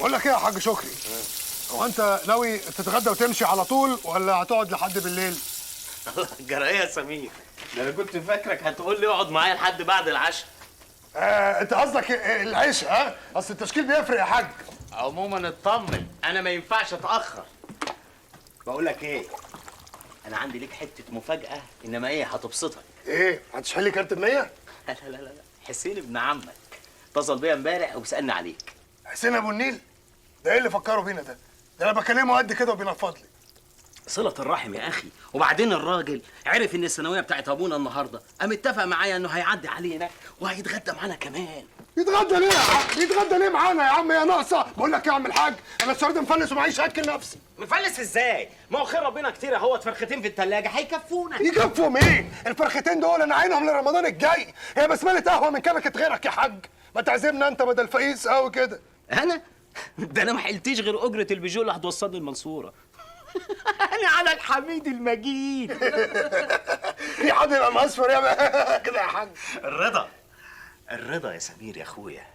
بقول لك ايه يا حاج شكري؟ هو انت ناوي تتغدى وتمشي على طول ولا هتقعد لحد بالليل؟ جرايه يا سمير، ده انا كنت فاكرك هتقول لي اقعد معايا لحد بعد العشاء. انت قصدك العشاء؟ ها؟ اصل التشكيل بيفرق يا حاج. عموما اطمن، انا ما ينفعش اتاخر. بقول لك ايه، انا عندي ليك حته مفاجاه، انما ايه هتبسطك. ايه؟ هتشحن لي كارت ب 100؟ لا لا لا لا، حسين ابن عمك اتصل بيا امبارح وسالني عليك. حسين ابو النيل؟ ده ايه اللي فكروا بينا ده؟ ده انا بكلمه قد كده وبينفض لي. صلة الرحم يا أخي، وبعدين الراجل عرف إن الثانوية بتاعت أبونا النهاردة، قام اتفق معايا إنه هيعدي علينا وهيتغدى معانا كمان. يتغدى ليه يا عم؟ يتغدى ليه معانا يا عم؟ يا ناقصه. بقول لك يا عم الحاج، انا الشهر ده مفلس ومعيش اكل نفسي. مفلس إزاي؟ ما هو خير ربنا كتير أهوت، فرختين في التلاجة هيكفونا. يكفوا ايه؟ الفرختين دول انا عينهم لرمضان الجاي، هي بسمله قهوه من كنكه غيرك يا حاج. ما تعزمنا انت بدل فقيس قوي كده. أنا؟ ده أنا ما حلتيش غير أجرة البيجو اللي هتوصلني المنصورة. أنا على الحميد المجيد. في حد يبقى مصفر يا كده يا حاج؟ الرضا يا سمير يا أخويا،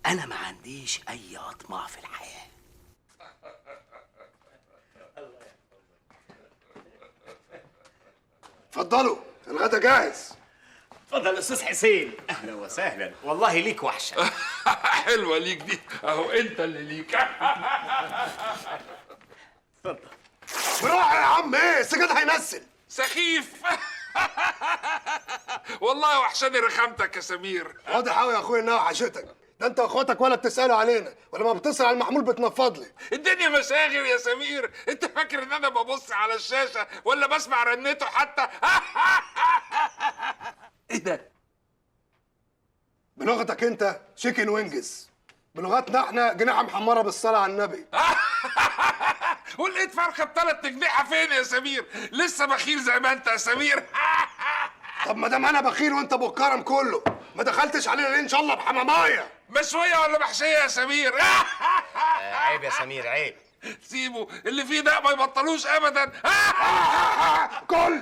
أنا ما عنديش أي أطماع في الحياة. اتفضلوا الغدا جاهز. اتفضل يا أستاذ حسين. أهلا وسهلا، والله ليك وحشة. حلوه ليك دي، اهو انت اللي ليك. اتفضل. براحه يا عم، ايه السجاد هينزل. سخيف. والله وحشاني رخامتك يا سمير. واضح قوي يا اخويا انها وحشتك. ده انت واخواتك ولا بتسالوا علينا ولا ما بتصل على المحمول بتنفض لي. الدنيا مشاغل يا سمير، انت فاكر ان انا ببص على الشاشه ولا بسمع رنته حتى؟ إيه ده؟ بلغتك انت شيكن وينجز، بلغتنا احنا جناحه محمره بالصلاه على النبي. ولقيت فرخه ب3 جنيحه فين يا سمير؟ لسه بخيل زي ما انت يا سمير. طب ما دام انا بخيل وانت ابو الكرم كله، ما دخلتش علينا ليه ان شاء الله بحمامايه؟ مشويه ولا محشيه يا سمير؟ عيب يا سمير عيب. سيبه، اللي فيه ده ما يبطلوش ابدا. كل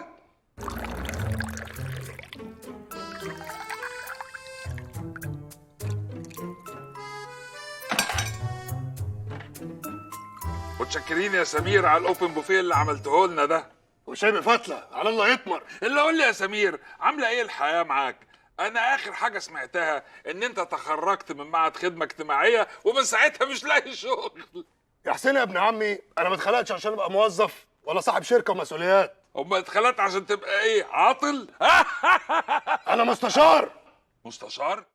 متشكرين يا سمير على الاوبن بوفيه اللي عملته لنا ده. وشاي بفتله على الله يطمر. اللي قول لي يا سمير، عامله ايه الحياه معاك؟ انا اخر حاجه سمعتها ان انت تخرجت من معهد خدمه اجتماعيه ومن ساعتها مش لاقي شغل. يا حسين يا ابن عمي، انا ما اتخلقتش عشان ابقى موظف ولا صاحب شركه ومسؤوليات. امال اتخلقت عشان تبقى ايه؟ عاطل؟ انا مستشار. مستشار؟